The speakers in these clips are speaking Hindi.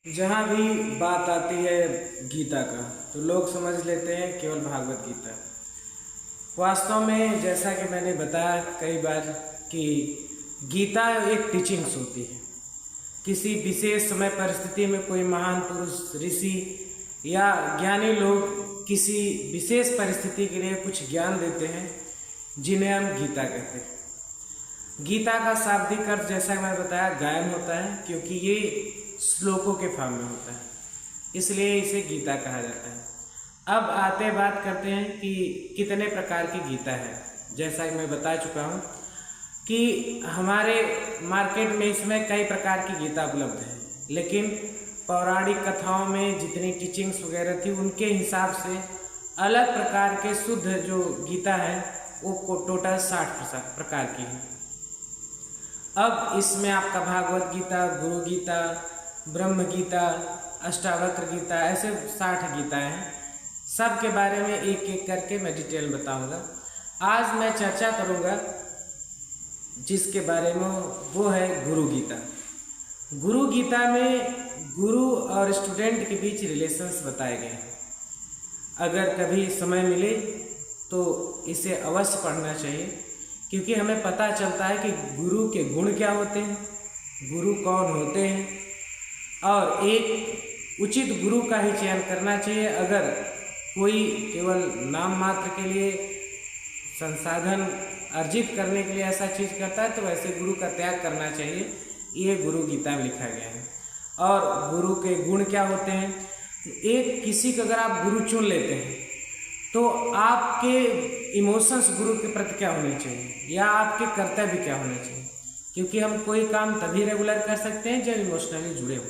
जहाँ भी बात आती है गीता का तो लोग समझ लेते हैं केवल भागवत गीता। वास्तव में जैसा कि मैंने बताया कई बार कि गीता एक टीचिंग्स होती है। किसी विशेष समय परिस्थिति में कोई महान पुरुष, ऋषि या ज्ञानी लोग किसी विशेष परिस्थिति के लिए कुछ ज्ञान देते हैं जिन्हें हम गीता कहते हैं। गीता का शाब्दिक अर्थ जैसा मैं बताया गायन होता है, क्योंकि ये श्लोकों के फॉर्म में होता है, इसलिए इसे गीता कहा जाता है। अब आते बात करते हैं कि कितने प्रकार की गीता है। जैसा कि मैं बता चुका हूँ कि हमारे मार्केट में इसमें कई प्रकार की गीता उपलब्ध है, लेकिन पौराणिक कथाओं में जितनी टीचिंग्स वगैरह थी उनके हिसाब से अलग प्रकार के शुद्ध जो गीता है वो टोटल 60 प्रकार की है। अब इसमें आपका भागवत गीता, गुरु गीता, ब्रह्म गीता, अष्टावक्र गीता, ऐसे 60 गीताएँ हैं। सब के बारे में एक एक करके मैं डिटेल बताऊंगा। आज मैं चर्चा करूंगा जिसके बारे में, वो है गुरु गीता। गुरु गीता में गुरु और स्टूडेंट के बीच रिलेशंस बताए गए हैं। अगर कभी समय मिले तो इसे अवश्य पढ़ना चाहिए, क्योंकि हमें पता चलता है कि गुरु के गुण क्या होते हैं, गुरु कौन होते हैं, और एक उचित गुरु का ही चयन करना चाहिए। अगर कोई केवल नाम मात्र के लिए, संसाधन अर्जित करने के लिए ऐसा चीज़ करता है तो वैसे गुरु का त्याग करना चाहिए। ये गुरु गीता में लिखा गया है। और गुरु के गुण क्या होते हैं, एक किसी को अगर आप गुरु चुन लेते हैं तो आपके इमोशंस गुरु के प्रति क्या होने चाहिए या आपके कर्तव्य क्या होने चाहिए, क्योंकि हम कोई काम तभी रेगुलर कर सकते हैं जब इमोशनली जुड़े हो।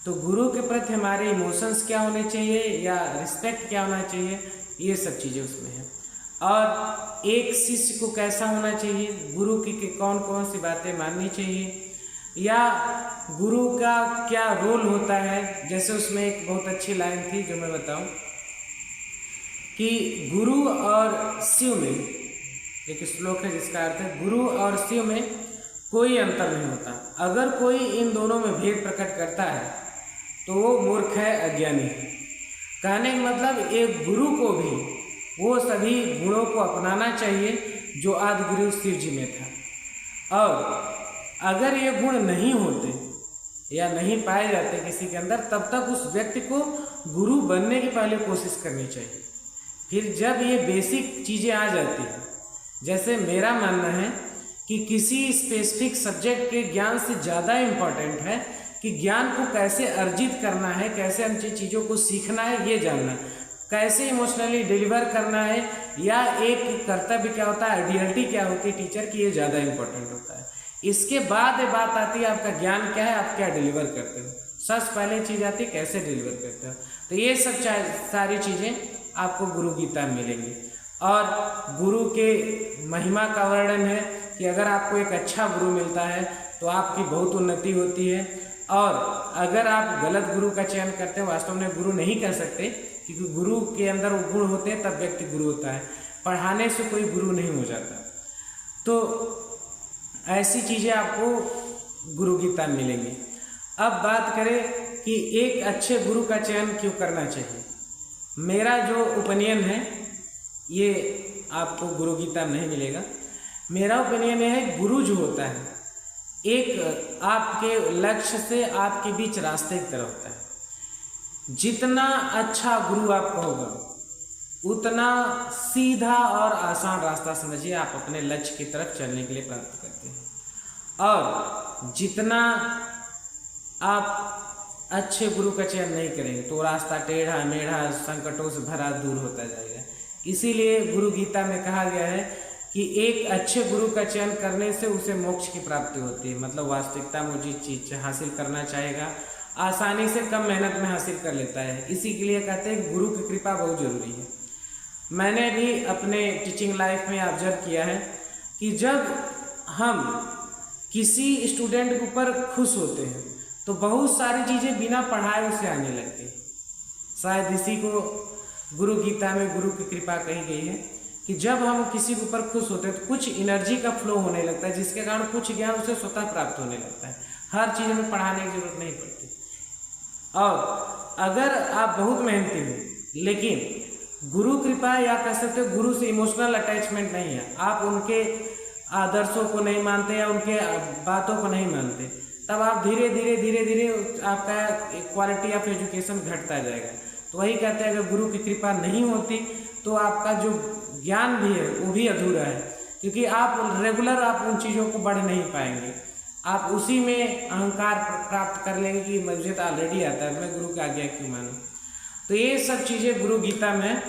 तो गुरु के प्रति हमारे इमोशंस क्या होने चाहिए या रिस्पेक्ट क्या होना चाहिए, ये सब चीज़ें उसमें हैं। और एक शिष्य को कैसा होना चाहिए, गुरु की कौन कौन सी बातें माननी चाहिए, या गुरु का क्या रोल होता है। जैसे उसमें एक बहुत अच्छी लाइन थी जो मैं बताऊं कि गुरु और शिव में, एक श्लोक है जिसका अर्थ है गुरु और शिव में कोई अंतर नहीं होता। अगर कोई इन दोनों में भेद प्रकट करता है तो वो मूर्ख है, अज्ञानी है। कहने का मतलब एक गुरु को भी वो सभी गुणों को अपनाना चाहिए जो आदि गुरु शिव जी में था। और अगर ये गुण नहीं होते या नहीं पाए जाते किसी के अंदर, तब तक उस व्यक्ति को गुरु बनने की पहले कोशिश करनी चाहिए। फिर जब ये बेसिक चीज़ें आ जाती हैं, जैसे मेरा मानना है कि किसी स्पेसिफिक सब्जेक्ट के ज्ञान से ज़्यादा इम्पॉर्टेंट है कि ज्ञान को कैसे अर्जित करना है, कैसे हम चीज़ों को सीखना है ये जानना, कैसे इमोशनली डिलीवर करना है, या एक कर्तव्य क्या होता है, आइडियलिटी क्या होती है टीचर की, ये ज़्यादा इम्पोर्टेंट होता है। इसके बाद ये बात आती है आपका ज्ञान क्या है, आप क्या डिलीवर करते हो। सबसे पहले चीज़ आती है कैसे डिलीवर करते हो। तो ये सब सारी चीज़ें आपको गुरु गीता में मिलेंगी। और गुरु के महिमा का वर्णन है कि अगर आपको एक अच्छा गुरु मिलता है तो आपकी बहुत उन्नति होती है, और अगर आप गलत गुरु का चयन करते हैं, वास्तव में गुरु नहीं कर सकते, क्योंकि गुरु के अंदर वो गुण होते हैं तब व्यक्ति गुरु होता है। पढ़ाने से कोई गुरु नहीं हो जाता। तो ऐसी चीज़ें आपको गुरु गीता में मिलेंगी। अब बात करें कि एक अच्छे गुरु का चयन क्यों करना चाहिए। मेरा जो ओपिनियन है ये आपको गुरु गीता में नहीं मिलेगा। मेरा ओपिनियन है गुरु जो होता है एक आपके लक्ष्य से आपके बीच रास्ते की तरह होता है। जितना अच्छा गुरु आपका होगा उतना सीधा और आसान रास्ता समझिए आप अपने लक्ष्य की तरफ चलने के लिए प्राप्त करते हैं। और जितना आप अच्छे गुरु का चयन नहीं करेंगे तो रास्ता टेढ़ा मेढ़ा संकटों से भरा दूर होता जाएगा। इसीलिए गुरु गीता में कहा गया है कि एक अच्छे गुरु का चयन करने से उसे मोक्ष की प्राप्ति होती है। मतलब वास्तविकता में जिस चीज़ हासिल करना चाहेगा आसानी से कम मेहनत में हासिल कर लेता है। इसी के लिए कहते हैं गुरु की कृपा बहुत जरूरी है। मैंने भी अपने टीचिंग लाइफ में ऑब्जर्व किया है कि जब हम किसी स्टूडेंट के ऊपर खुश होते हैं तो बहुत सारी चीज़ें बिना पढ़ाए उसे आने लगती हैं। शायद इसी को गुरु गीता में गुरु की कृपा कही गई है कि जब हम किसी के ऊपर खुश होते हैं तो कुछ एनर्जी का फ्लो होने लगता है, जिसके कारण कुछ ज्ञान उसे स्वतः प्राप्त होने लगता है। हर चीज़ में पढ़ाने की जरूरत नहीं पड़ती। और अगर आप बहुत मेहनती हो लेकिन गुरु कृपा या कह सकते हो गुरु से इमोशनल अटैचमेंट नहीं है, आप उनके आदर्शों को नहीं मानते या उनके बातों को नहीं मानते, तब आप धीरे धीरे आपका क्वालिटी ऑफ एजुकेशन घटता जाएगा। तो वही कहते हैं अगर गुरु की कृपा नहीं होती तो आपका जो ज्ञान भी है वो भी अधूरा है, क्योंकि आप रेगुलर आप उन चीज़ों को बढ़ नहीं पाएंगे, आप उसी में अहंकार प्राप्त कर लेंगे कि मुझे तो ऑलरेडी आता है, मैं गुरु की आज्ञा क्यों मानूं। तो ये सब चीज़ें गुरु गीता में,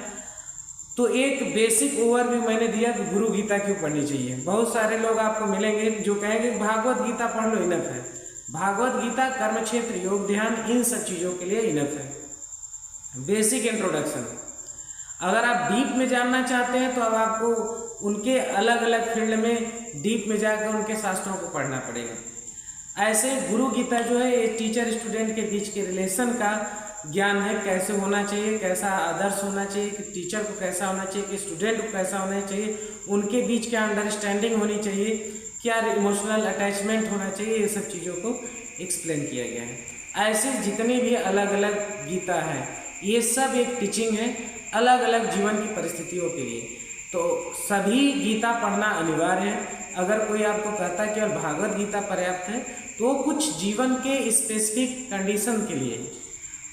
तो एक बेसिक ओवरव्यू मैंने दिया कि गुरु गीता क्यों पढ़नी चाहिए। बहुत सारे लोग आपको मिलेंगे जो कहेंगे भागवत गीता पढ़ लो इनफ है। भागवत गीता, कर्म क्षेत्र, योग, ध्यान, इन सब चीज़ों के लिए इनफ है, बेसिक इंट्रोडक्शन। अगर आप डीप में जानना चाहते हैं तो अब आपको उनके अलग अलग फील्ड में डीप में जाकर उनके शास्त्रों को पढ़ना पड़ेगा। ऐसे गुरु गीता जो है ये टीचर स्टूडेंट के बीच के रिलेशन का ज्ञान है, कैसे होना चाहिए, कैसा आदर्श होना चाहिए, कि टीचर को कैसा होना चाहिए, कि स्टूडेंट को कैसा होना चाहिए, उनके बीच क्या अंडरस्टैंडिंग होनी चाहिए, क्या इमोशनल अटैचमेंट होना चाहिए, ये सब चीज़ों को एक्सप्लेन किया गया है। ऐसे जितनी भी अलग अलग गीता है ये सब एक टीचिंग है अलग अलग जीवन की परिस्थितियों के लिए। तो सभी गीता पढ़ना अनिवार्य है। अगर कोई आपको कहता है केवल भागवत गीता पर्याप्त है तो कुछ जीवन के स्पेसिफिक कंडीशन के लिए,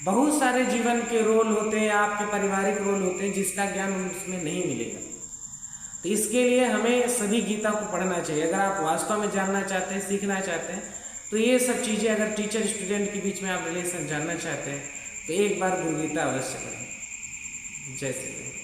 बहुत सारे जीवन के रोल होते हैं, आपके पारिवारिक रोल होते हैं जिसका ज्ञान उसमें नहीं मिलेगा। तो इसके लिए हमें सभी गीता को पढ़ना चाहिए। अगर आप वास्तव में जानना चाहते हैं, सीखना चाहते हैं, तो ये सब चीज़ें अगर टीचर स्टूडेंट के बीच में आप रिलेशन जानना चाहते हैं तो एक बार गुरु गीता अवश्य पढ़ें। जय श्री राम।